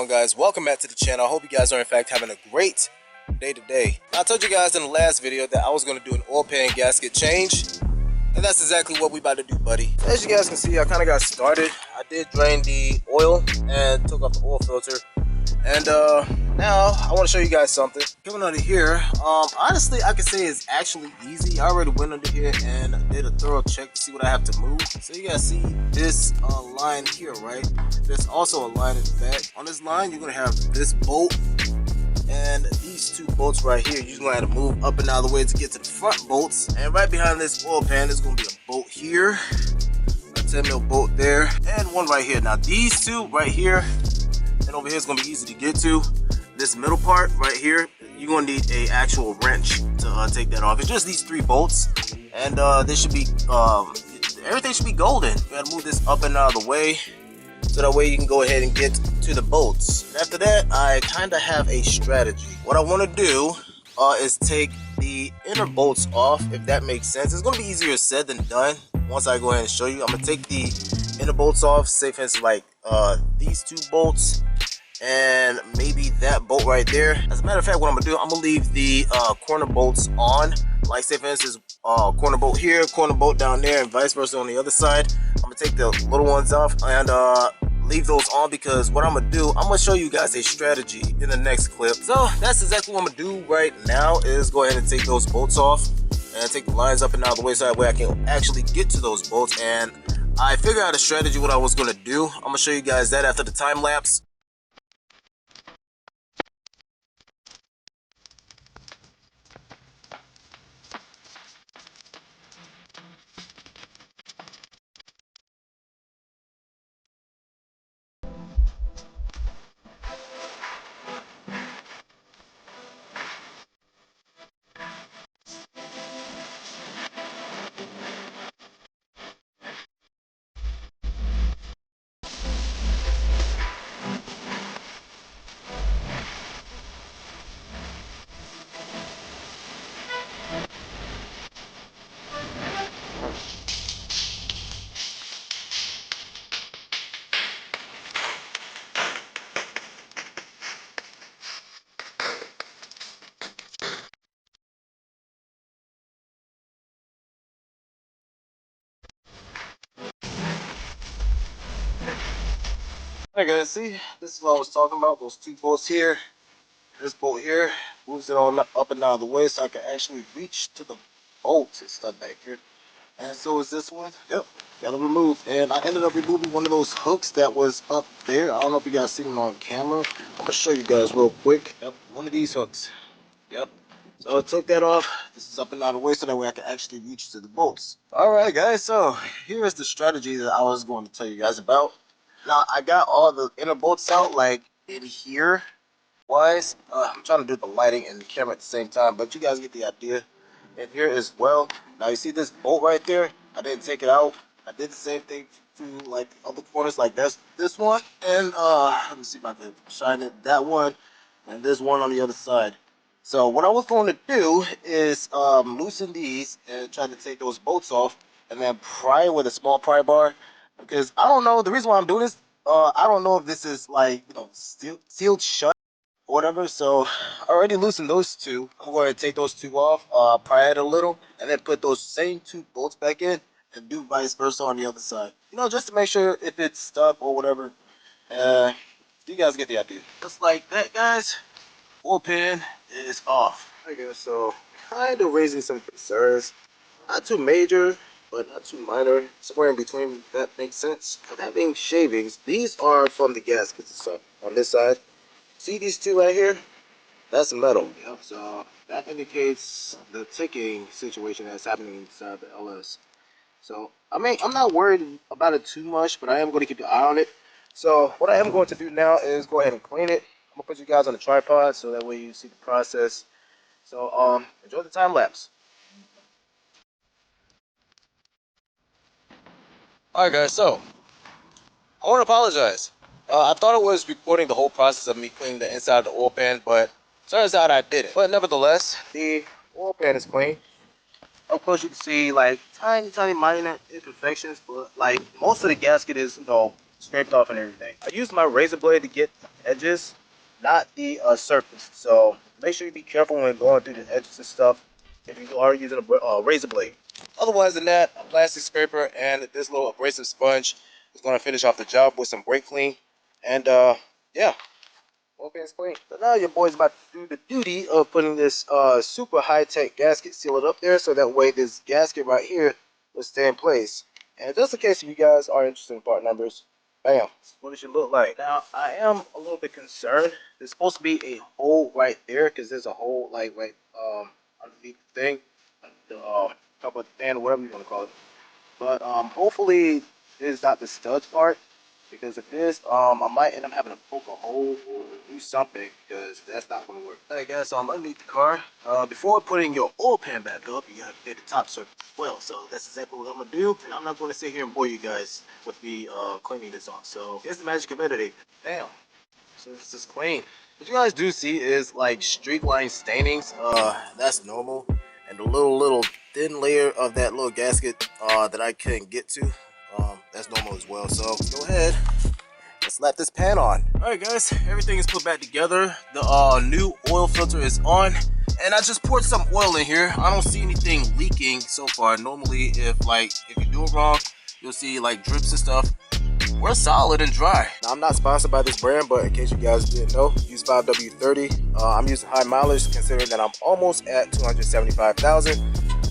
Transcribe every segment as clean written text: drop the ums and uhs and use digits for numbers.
on, guys? Welcome back to the channel. I hope you guys are in fact having a great day today. I told you guys in the last video that I was going to do an oil pan gasket change, and that's exactly what we about to do, buddy. So as you guys can see, I kind of got started. I did drain the oil and took off the oil filter, and now I want to show you guys something. Coming under here, honestly, I can say it's actually easy. I already went under here and did a thorough check to see what I have to move. So you guys see this line here, right? There's also a line in the back. On this line, you're gonna have this bolt and these two bolts right here. You're gonna have to move up and out of the way to get to the front bolts. And right behind this oil pan, there's gonna be a bolt here, a 10 mil bolt there, and one right here. Now these two right here and over here is gonna be easy to get to. This middle part right here, you're gonna need a actual wrench to take that off. It's just these three bolts, and this should be everything should be golden. You gotta move this up and out of the way, so that way you can go ahead and get to the bolts. After that, I kind of have a strategy. What I want to do is take the inner bolts off, if that makes sense. It's gonna be easier said than done. Once I go ahead and show you, I'm gonna take the inner bolts off. Say for instance, like these two bolts and maybe that bolt right there. As a matter of fact, what I'm gonna do, I'm gonna leave the corner bolts on. Like say for instance, corner bolt here, corner bolt down there, and vice versa on the other side. I'm gonna take the little ones off and leave those on, because what I'm gonna do, I'm gonna show you guys a strategy in the next clip. So that's exactly what I'm gonna do right now, is go ahead and take those bolts off and take the lines up and out of the way, so that way I can actually get to those bolts. And I figured out a strategy what I was gonna do. I'm gonna show you guys that after the time lapse. Alright guys, see, this is what I was talking about. Those two bolts here, this bolt here, moves it on up and down the way, so I can actually reach to the bolts and stuff back here. And so is this one. Yep, got to remove. And I ended up removing one of those hooks that was up there. I don't know if you guys seen it on camera. I'm gonna show you guys real quick. Yep, one of these hooks. Yep. So I took that off. This is up and out of the way, so that way I can actually reach to the bolts. Alright guys, so here is the strategy that I was going to tell you guys about. Now I got all the inner bolts out, like in here wise. I'm trying to do the lighting and the camera at the same time, but you guys get the idea. And here as well. Now you see this bolt right there, I didn't take it out. I did the same thing to like other corners, like that's this one, and let me see if I can shine it, that one, and this one on the other side. So what I was going to do is loosen these and try to take those bolts off, and then pry it with a small pry bar. Because I don't know, the reason why I'm doing this, I don't know if this is like, you know, sealed shut or whatever. So I already loosened those two. I'm going to take those two off, pry it a little, and then put those same two bolts back in, and do vice versa on the other side. You know, just to make sure if it's stuck or whatever. You guys get the idea. Just like that, guys. Oil pan is off. I guess so. Kind of raising some concerns. Not too major, but not too minor. Somewhere in between, if that makes sense. Having shavings, these are from the gaskets and stuff on this side. See these two right here? That's metal. Yep. So that indicates the ticking situation that's happening inside the LS. So I mean, I'm not worried about it too much, but I am going to keep an eye on it. So what I am going to do now is go ahead and clean it. I'm gonna put you guys on the tripod so that way you see the process. So enjoy the time lapse. Alright guys, so I want to apologize. I thought it was recording the whole process of me cleaning the inside of the oil pan, but turns out I didn't. But nevertheless, the oil pan is clean. Of course, you can see like tiny minor imperfections, but like most of the gasket is, you know, scraped off and everything. I use my razor blade to get the edges, not the surface. So make sure you be careful when going through the edges and stuff if you are using a razor blade. Otherwise than that, a plastic scraper and this little abrasive sponge is going to finish off the job with some brake clean. And yeah, okay, it's clean. So now your boy's about to do the duty of putting this super high-tech gasket sealer up there, so that way this gasket right here will stay in place. And just in case you guys are interested in part numbers, bam, what it should look like. Now, I am a little bit concerned. There's supposed to be a hole right there, because there's a hole like right underneath the thing, the top of the fan, whatever you want to call it. But hopefully this is not the studs part, because if it is, I might end up having to poke a hole or do something, because that's not going to work. Alright guys, so I'm underneath the car. Before putting your oil pan back up, you got to get the top surface as well. So that's exactly what I'm going to do. And I'm not going to sit here and bore you guys with me cleaning this off. So here's the magic of editing. Damn. So this is clean. What you guys do see is like streak line stainings. That's normal. And the little thin layer of that little gasket that I couldn't get to, that's normal as well. So go ahead and slap this pan on. Alright guys, everything is put back together. The new oil filter is on, and I just poured some oil in here. I don't see anything leaking so far. Normally if you do it wrong, you'll see like drips and stuff. We're solid and dry. Now, I'm not sponsored by this brand, but in case you guys didn't know, use 5W30. I'm using high mileage considering that I'm almost at 275,000,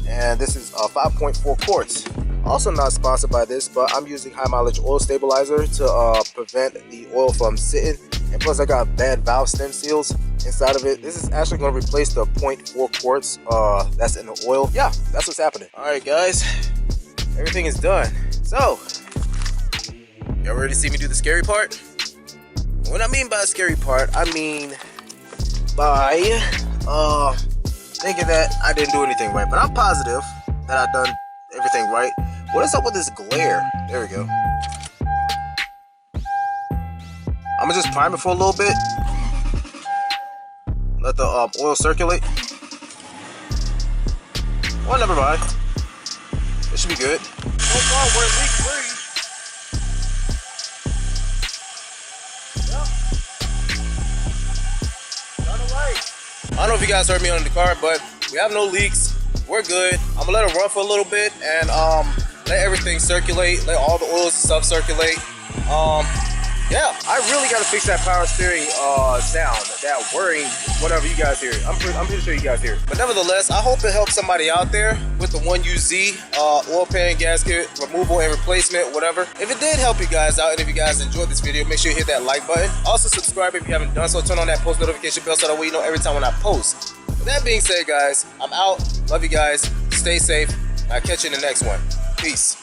and this is 5.4 quarts. Also not sponsored by this, but I'm using high mileage oil stabilizer to prevent the oil from sitting, and plus I got bad valve stem seals inside of it. This is actually going to replace the 0.4 quarts that's in the oil. Yeah, that's what's happening. All right guys, everything is done. So y'all ready to see me do the scary part? What I mean by scary part, I mean by thinking that I didn't do anything right, but I'm positive that I've done everything right. What is up with this glare? There we go. I'm gonna just prime it for a little bit. Let the oil circulate. Well, never mind. It should be good. So far, we're leak free. I don't know if you guys heard me on the car, but we have no leaks. We're good. I'm gonna let it run for a little bit and let everything circulate, let all the oils and stuff circulate. Yeah, I really gotta fix that power steering sound, that whirring, whatever you guys hear. I'm pretty sure you guys hear it. But nevertheless, I hope it helps somebody out there with the 1UZ oil pan gasket removal and replacement, whatever. If it did help you guys out, and if you guys enjoyed this video, make sure you hit that like button. Also subscribe if you haven't done so. Turn on that post notification bell so that way you know every time when I post. With that being said, guys, I'm out. Love you guys. Stay safe. I'll catch you in the next one. Peace.